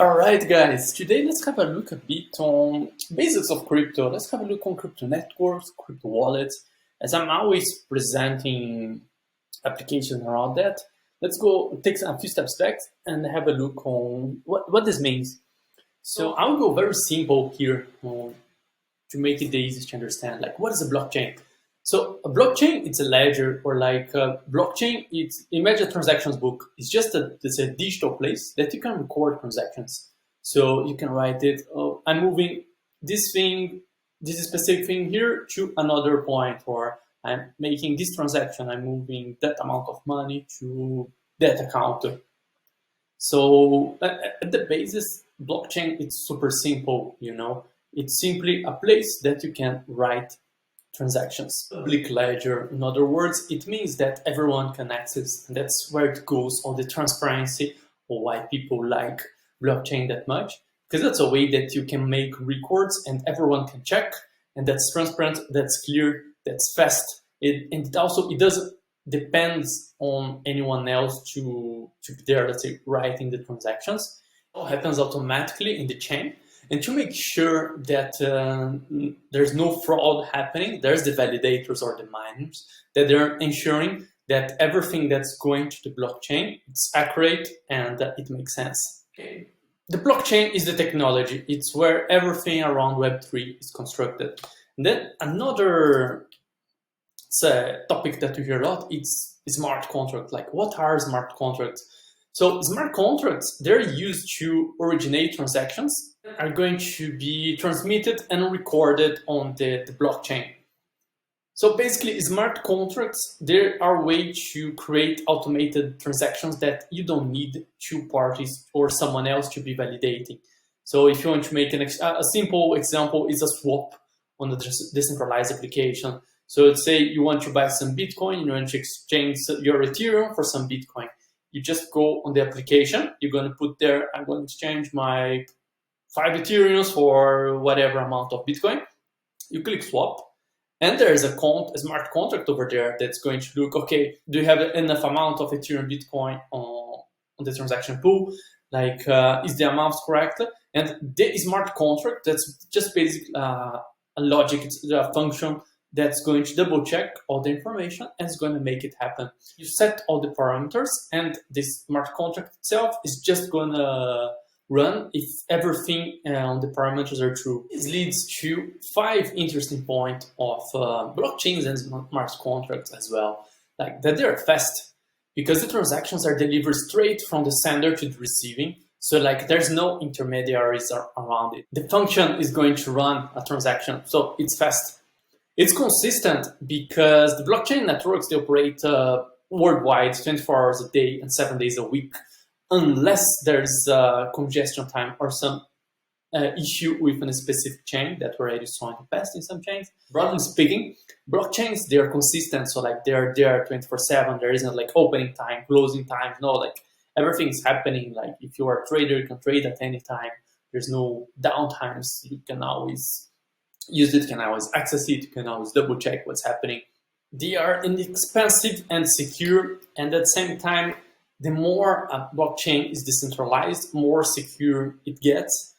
All right, guys, today let's have a look a bit on basics of crypto. Let's have a look on crypto networks, crypto wallets. As I'm always presenting applications around that, let's go take a few steps back and have a look on what this means. So I'll go very simple here to make it the easiest to understand. Like, what is a blockchain? So a blockchain, it's a ledger, or like a blockchain, it's imagine a transactions book. It's just it's a digital place that you can record transactions. So you can write it, oh, I'm moving this thing, this specific thing here to another point, or I'm making this transaction, I'm moving that amount of money to that account. So at the basis, blockchain, it's super simple, you know. It's simply a place that you can write transactions. Public ledger, in other words, it means that everyone can access, and that's where it goes on the transparency, or why people like blockchain that much, because that's a way that you can make records and everyone can check, and that's transparent, that's clear, that's fast. And it doesn't depends on anyone else to be there, let's say, writing the transactions. It all happens automatically in the chain. And to make sure that there's no fraud happening, there's the validators or the miners that they're ensuring that everything that's going to the blockchain, it's accurate and that it makes sense. Okay. The blockchain is the technology. It's where everything around Web3 is constructed. And then another topic that we hear a lot, it's smart contracts. Like, what are smart contracts? So smart contracts, they're used to originate transactions, are going to be transmitted and recorded on the blockchain. So basically, smart contracts, they are a way to create automated transactions that you don't need two parties or someone else to be validating. So if you want to make a simple example is a swap on a decentralized application. So let's say you want to buy some Bitcoin, you want to exchange your Ethereum for some Bitcoin. You just go on the application, you're going to put there, I'm going to exchange my 5 Ethereums for whatever amount of Bitcoin. You click swap, and there's a smart contract over there that's going to look, okay, do you have enough amount of Ethereum Bitcoin on the transaction pool? Like, is the amount correct? And the smart contract, that's just basically a logic, it's a function that's going to double check all the information and is going to make it happen. You set all the parameters, and this smart contract itself is just going to run if everything on the parameters are true. This leads to 5 interesting points of blockchains and smart contracts as well. Like that they're fast because the transactions are delivered straight from the sender to the receiving. So like there's no intermediaries around it. The function is going to run a transaction, so it's fast. It's consistent because the blockchain networks, they operate worldwide 24 hours a day and 7 days a week, unless there's congestion time or some issue with a specific chain that we already saw in the past in some chains. Broadly speaking, blockchains, they are consistent. So like they're there 24/7. There isn't like opening time, closing time. No, like everything's happening. Like if you are a trader, you can trade at any time. There's no downtimes. You can always use it, can always access it, you can always double check what's happening. They are inexpensive and secure, and at the same time, the more a blockchain is decentralized, more secure it gets,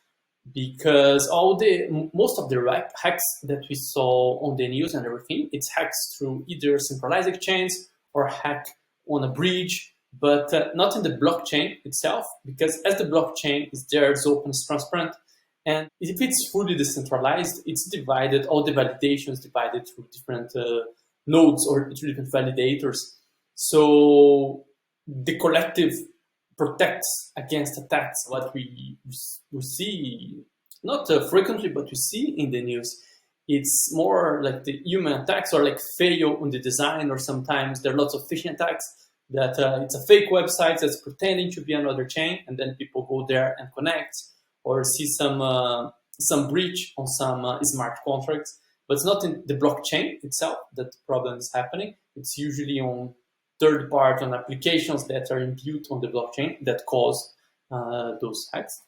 because most of the hacks that we saw on the news and everything, it's hacks through either centralized exchange or hack on a bridge, but not in the blockchain itself, because as the blockchain is there, it's open, it's transparent. And if it's fully decentralized, it's divided, all the validations divided through different nodes or different validators. So the collective protects against attacks. What we see, not frequently, but we see in the news, it's more like the human attacks or like fail on the design, or sometimes there are lots of phishing attacks that it's a fake website that's pretending to be another chain, and then people go there and connect, or see some breach on some smart contracts, but it's not in the blockchain itself that the problem is happening. It's usually on third party, on applications that are imbued on the blockchain that cause those hacks.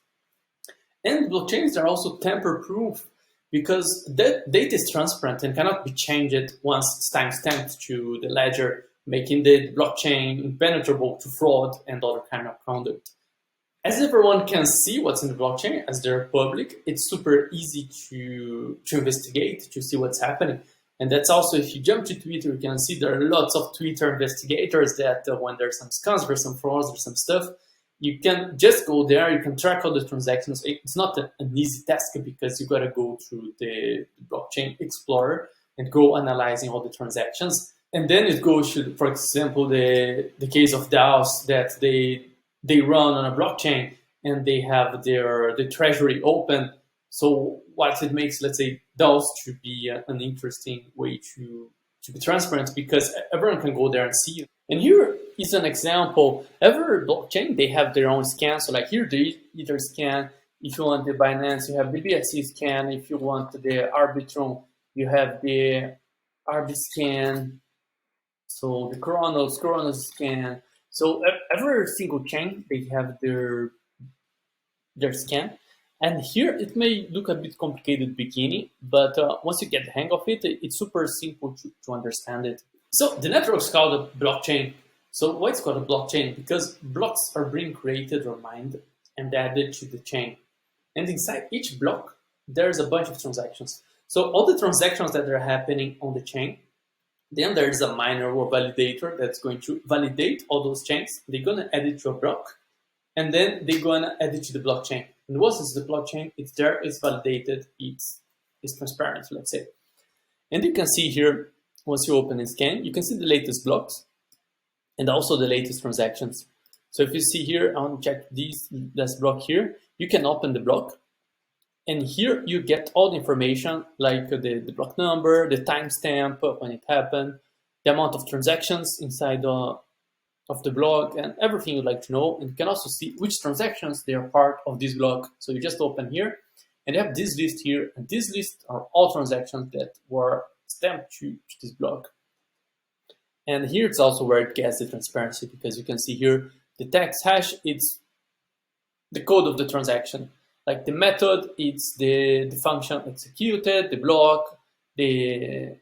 And blockchains are also tamper-proof because that data is transparent and cannot be changed once it's time-stamped to the ledger, making the blockchain impenetrable to fraud and other kind of conduct. As everyone can see what's in the blockchain, as they're public, it's super easy to investigate, to see what's happening. And that's also, if you jump to Twitter, you can see there are lots of Twitter investigators that when there's some scams, there's some frauds, there's some stuff, you can just go there, you can track all the transactions. It's not an easy task because you gotta go through the blockchain explorer and go analyzing all the transactions. And then it goes to, for example, the case of DAOs that they run on a blockchain and they have the treasury open. So what it makes, let's say, DAOs to be an interesting way to be transparent, because everyone can go there and see it. And here is an example. Every blockchain, they have their own scan. So like here, the Etherscan. If you want the Binance, you have the BSC scan. If you want the Arbitrum, you have the Arbiscan. So the Kronos scan. So every single chain, they have their scan. And here it may look a bit complicated beginning, but once you get the hang of it, it's super simple to understand it. So the network is called a blockchain. So why it's called a blockchain? Because blocks are being created or mined and added to the chain. And inside each block, there's a bunch of transactions. So all the transactions that are happening on the chain, then there's a miner or validator that's going to validate all those chains. They're going to add it to a block, and then they're going to add it to the blockchain. And once it's the blockchain, it's there, it's validated, it's transparent, let's say. And you can see here, once you open and scan, you can see the latest blocks and also the latest transactions. So if you see here, I want to check this last block here, you can open the block. And here you get all the information, like the block number, the timestamp when it happened, the amount of transactions inside of the block, and everything you'd like to know. And you can also see which transactions they are part of this block. So you just open here, and you have this list here, and this list are all transactions that were stamped to this block. And here it's also where it gets the transparency, because you can see here the text hash, it's the code of the transaction. Like the method, it's the function executed, the block, the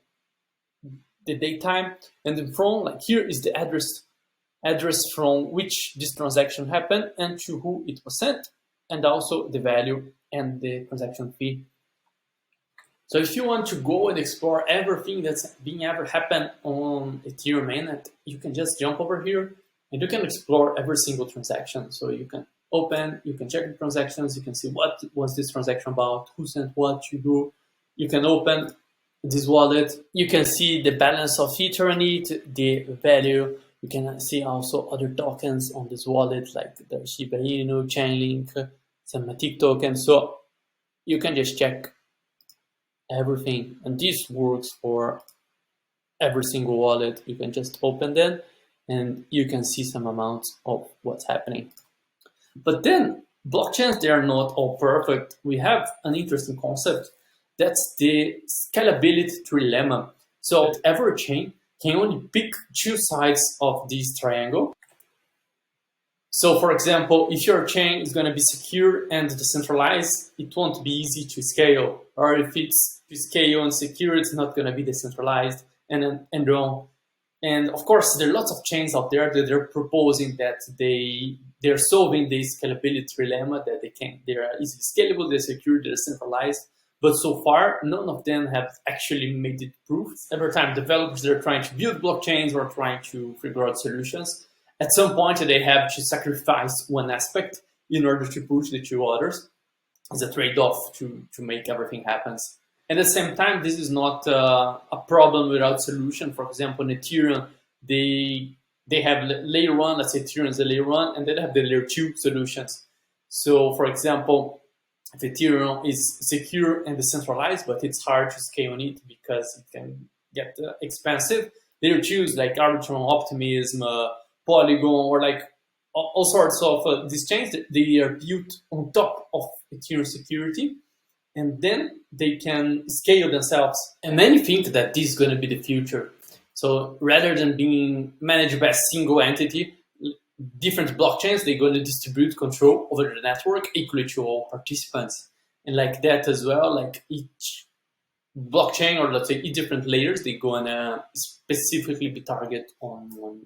date time, and then from, like here is the address from which this transaction happened and to who it was sent, and also the value and the transaction fee. So if you want to go and explore everything that's being ever happened on Ethereum mainnet, you can just jump over here and you can explore every single transaction. So you can open, you can check the transactions, you can see what was this transaction about, who sent what to who. You can open this wallet, you can see the balance of Ether on it, the value. You can see also other tokens on this wallet, like the Shiba Inu, Chainlink, some Matic token. So you can just check everything, and this works for every single wallet. You can just open them and you can see some amounts of what's happening. But then blockchains, they are not all perfect. We have an interesting concept. That's the scalability trilemma. So every chain can only pick two sides of this triangle. So for example, if your chain is going to be secure and decentralized, it won't be easy to scale. Or if it's to scale and secure, it's not going to be decentralized and on. And of course, there are lots of chains out there that they're proposing that they're solving this scalability dilemma, that they are easily scalable, they're secure, they're centralized. But so far, none of them have actually made it proof. Every time developers, they're trying to build blockchains or trying to figure out solutions, at some point they have to sacrifice one aspect in order to push the two others as a trade-off to make everything happen. And at the same time, this is not a problem without solution. For example, in Ethereum, they have layer one, let's say Ethereum is a layer one, and then they have the layer two solutions. So for example, if Ethereum is secure and decentralized, but it's hard to scale on it because it can get expensive, layer twos like Arbitrum, Optimism, Polygon, or like all sorts of these chains, they are built on top of Ethereum security, and then they can scale themselves. And many think that this is going to be the future. So rather than being managed by a single entity, different blockchains, they're going to distribute control over the network equally to all participants. And like that as well, like each blockchain, or let's say each different layers, they're going to specifically be targeted on one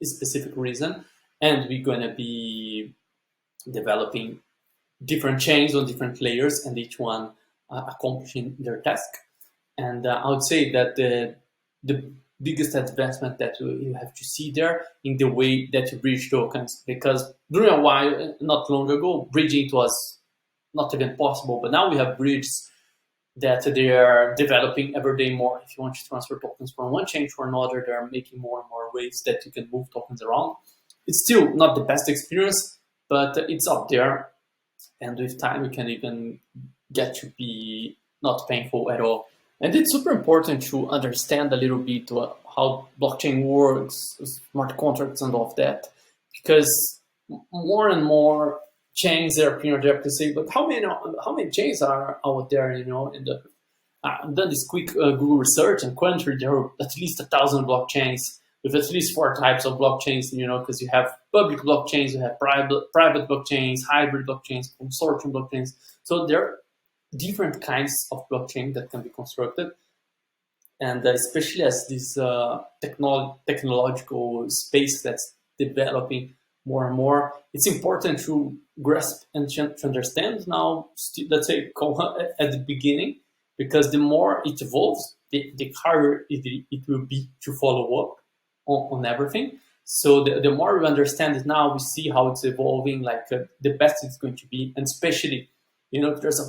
specific reason. And we're going to be developing different chains on different layers, and each one accomplishing their task. And I would say that the biggest advancement that you have to see there in the way that you bridge tokens, because during a while, not long ago, bridging was not even possible, but now we have bridges that they are developing every day more. If you want to transfer tokens from one chain to another, they are making more and more ways that you can move tokens around. It's still not the best experience, but it's up there. And with time, you can even get to be not painful at all. And it's super important to understand a little bit how blockchain works, smart contracts and all of that, because more and more chains are appearing there to say, but how many chains are out there, you know? And I've done this quick Google research, and currently there are at least 1,000 blockchains with at least 4 types of blockchains, you know, because you have public blockchains, you have private blockchains, hybrid blockchains, consortium blockchains. So there are different kinds of blockchain that can be constructed. And especially as this technological space that's developing more and more, it's important to grasp and to understand now, let's say, at the beginning, because the more it evolves, the harder it will be to follow up on everything. So the more we understand it now, we see how it's evolving, like the best it's going to be. And especially, you know, there's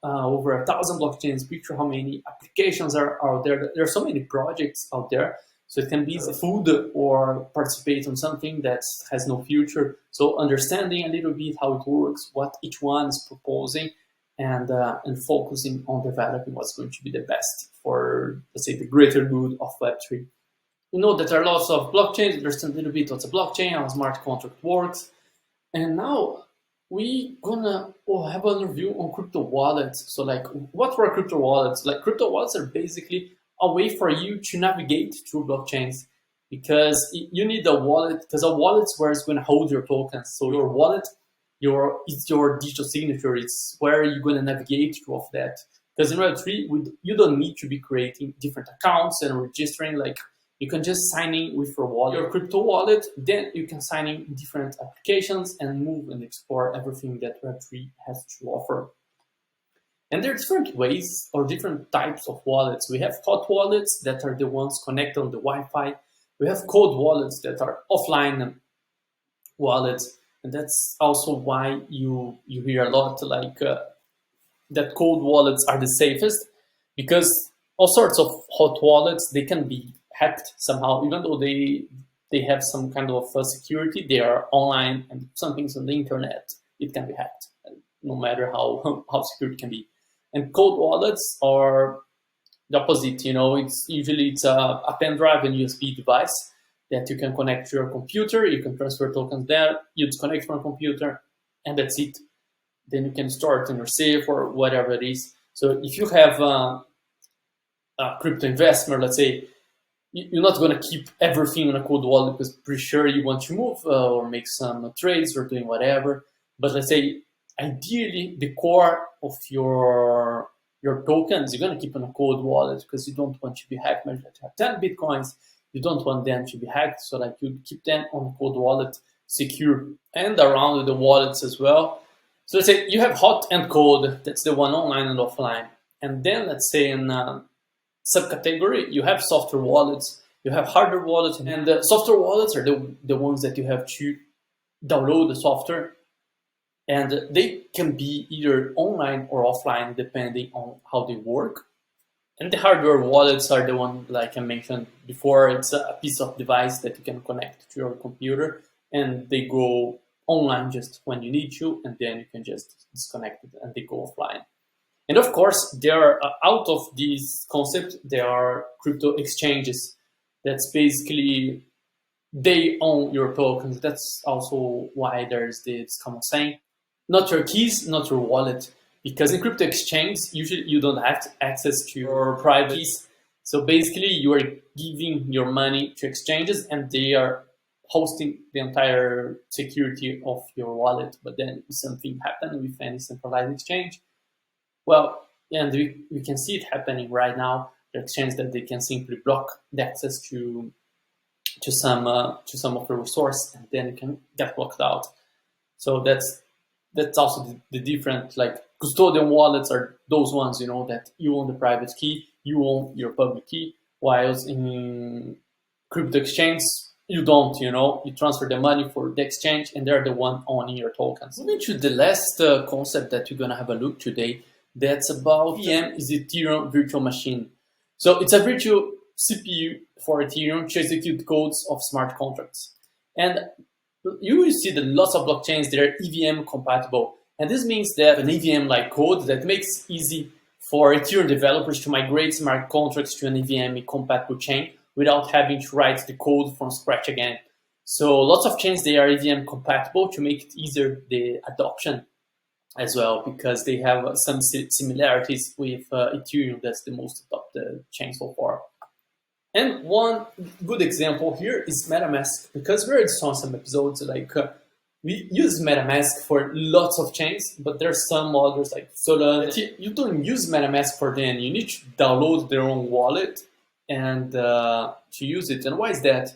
over 1,000 blockchains. Picture how many applications are out there. There are so many projects out there. So it can be food or participate on something that has no future. So understanding a little bit how it works, what each one is proposing, and focusing on developing what's going to be the best for, let's say, the greater good of Web3. You know that there are lots of blockchains. Understand a little bit what's a blockchain, how a smart contract works. And now we gonna have an review on crypto wallets. So like, what were crypto wallets? Like, crypto wallets are basically a way for you to navigate through blockchains, because you need a wallet, because a wallet's where it's going to hold your tokens. So your wallet, it's your digital signature. It's where you're going to navigate through of that. Because in Web3, you don't need to be creating different accounts and registering. Like, you can just sign in with your wallet, your crypto wallet. Then you can sign in different applications and move and explore everything that Web3 has to offer. And there are different ways or different types of wallets. We have hot wallets that are the ones connected on the Wi-Fi. We have cold wallets that are offline wallets. And that's also why you hear a lot like that cold wallets are the safest, because all sorts of hot wallets, they can be hacked somehow, even though they have some kind of security. They are online, and some things on the internet, it can be hacked, no matter how secure it can be. And cold wallets are the opposite. You know, it's a pen drive and USB device that you can connect to your computer. You can transfer tokens there. You disconnect from a computer, and that's it. Then you can store it in your safe or whatever it is. So if you have a crypto investment, let's say, you're not going to keep everything in a cold wallet, because pretty sure you want to move or make some trades or doing whatever. But let's say, ideally, the core of your tokens, you're going to keep in a cold wallet, because you don't want to be hacked. Maybe you have 10 Bitcoins, you don't want them to be hacked. So like, you keep them on a cold wallet, secure, and around the wallets as well. So let's say you have hot and cold, that's the one online and offline. And then let's say in subcategory, you have software wallets, you have hardware wallets, and the software wallets are the ones that you have to download the software. And they can be either online or offline, depending on how they work. And the hardware wallets are the one, like I mentioned before, it's a piece of device that you can connect to your computer, and they go online just when you need to, and then you can just disconnect it and they go offline. And of course, there are, out of this concept, there are crypto exchanges. That's basically, they own your tokens. That's also why there's this common saying, not your keys, not your wallet. Because in crypto exchange, usually you don't have access to your private keys. So basically, you are giving your money to exchanges, and they are hosting the entire security of your wallet. But then if something happens with any centralized exchange, well, and we can see it happening right now. The exchange that they can simply block the access to some of the resource, and then it can get blocked out. So that's that's also the different, like custodian wallets are those ones, that you own the private key, you own your public key, whilst in crypto exchange, you don't, you transfer the money for the exchange and they're the one owning your tokens. Moving to the last concept that we're gonna have a look today, that's about EVM is Ethereum virtual machine. So it's a virtual CPU for Ethereum to execute codes of smart contracts. And you will see that lots of blockchains, they're EVM compatible. And this means that an EVM-like code that makes easy for Ethereum developers to migrate smart contracts to an EVM compatible chain without having to write the code from scratch again. So lots of chains, they are EVM compatible to make it easier, the adoption as well, because they have some similarities with Ethereum. That's the most adopted chain so far. And one good example here is MetaMask, because we already saw some episodes like we use MetaMask for lots of chains, but there's some others like Solana. You don't use MetaMask for them. You need to download their own wallet and to use it. And why is that?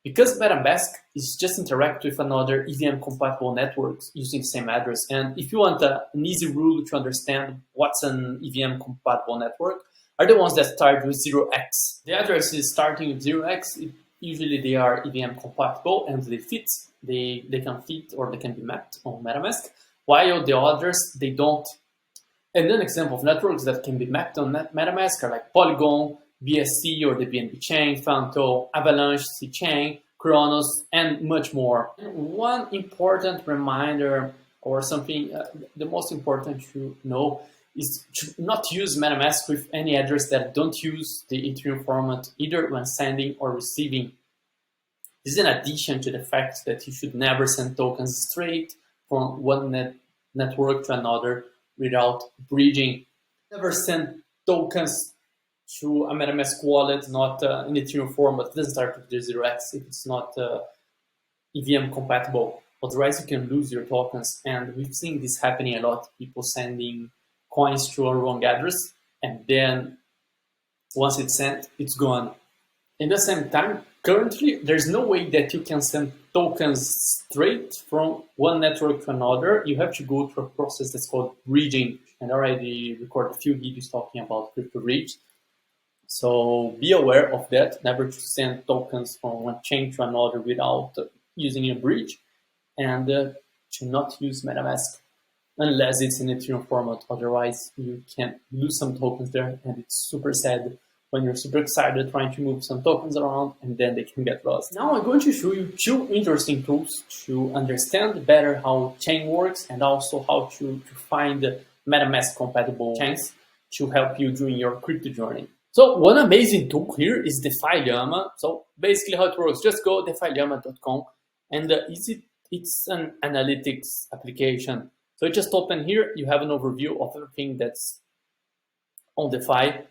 Because MetaMask is just interact with another EVM compatible networks using same address. And if you want an easy rule to understand what's an EVM compatible network, are the ones that start with 0x. The address is starting with 0x. Usually they are EVM compatible and they fit. They can fit or they can be mapped on MetaMask, while the others, they don't. And an example of networks that can be mapped on MetaMask are like Polygon, BSC or the BNB chain, Phantom, Avalanche, C-Chain, Kronos, and much more. One important reminder or something, the most important to know is to not use MetaMask with any address that don't use the Ethereum format, either when sending or receiving. This is in addition to the fact that you should never send tokens straight from one network to another without bridging. Never send tokens to a MetaMask wallet, not in Ethereum format. It doesn't start with the 0x if it's not EVM compatible. Otherwise, you can lose your tokens. And we've seen this happening a lot. People sending coins to a wrong address, and then once it's sent, it's gone. In the same time, currently, there's no way that you can send tokens straight from one network to another. You have to go through a process that's called bridging. And I already recorded a few videos talking about crypto bridge. So be aware of that, never to send tokens from one chain to another without using a bridge, and to not use MetaMask unless it's in Ethereum format. Otherwise, you can lose some tokens there, and it's super sad when you're super excited trying to move some tokens around and then they can get lost. Now I'm going to show you two interesting tools to understand better how chain works and also how to find MetaMask compatible chains to help you during your crypto journey. So one amazing tool here is DeFi Llama. So basically how it works, just go DeFiLlama.com, and it's an analytics application. So you just open here, you have an overview of everything that's on DeFi.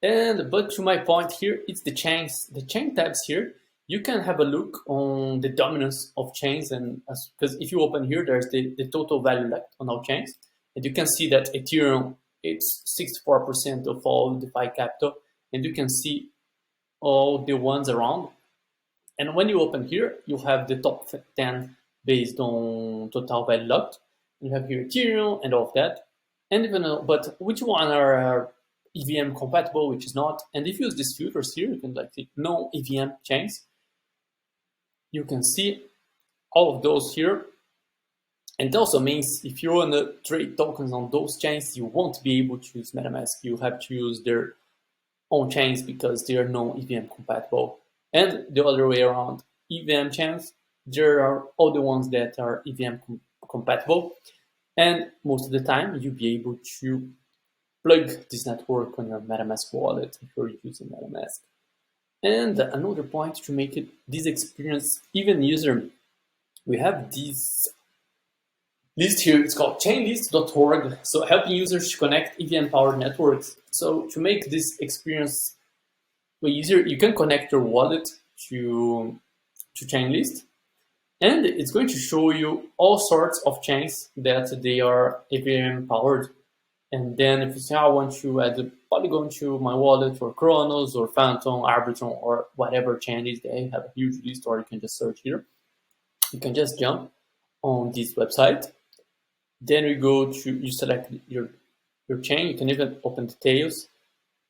But to my point here, it's the chains. The chain tabs here, you can have a look on the dominance of chains, and because if you open here, there's the total value left on all chains, and you can see that Ethereum, it's 64% of all DeFi capital, and you can see all the ones around. And when you open here, you have the top 10 based on total value locked. You have here Ethereum and all of that. And even but which one are EVM compatible, which is not? And if you use these filters here, you can like click no EVM chains. You can see all of those here. And it also means if you want to trade tokens on those chains, you won't be able to use MetaMask. You have to use their own chains because they are non-EVM compatible. And the other way around, EVM chains, there are all the ones that are EVM compatible. And most of the time, you'll be able to plug this network on your MetaMask wallet if you're using MetaMask. And another point to make this experience even easier, we have this list here. It's called chainlist.org, so helping users to connect EVM-powered networks. So to make this experience way easier, you can connect your wallet to Chainlist, and it's going to show you all sorts of chains that they are EVM-powered. And then if you say, I want to add a Polygon to my wallet, or Kronos, or Phantom, Arbitrum, or whatever chain is, they have a huge list, or you can just search here. You can just jump on this website, Then we go to, you select your chain. You can even open details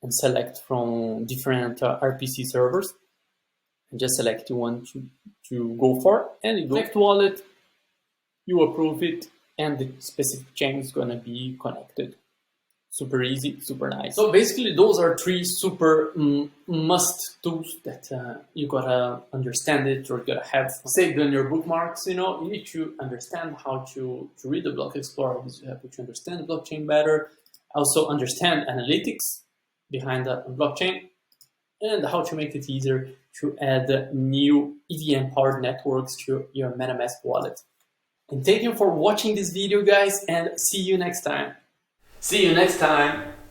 and select from different RPC servers. And just select you want to go for, and you go connect wallet, you approve it, and the specific chain is gonna be connected. Super easy, super nice. So basically those are three super must tools that you gotta understand it, or you gotta have saved on your bookmarks. You know, you need to understand how to read the block explorer. You have to understand the blockchain better. Also understand analytics behind the blockchain, and how to make it easier to add new EVM powered networks to your MetaMask wallet. And thank you for watching this video, guys, and see you next time. See you next time.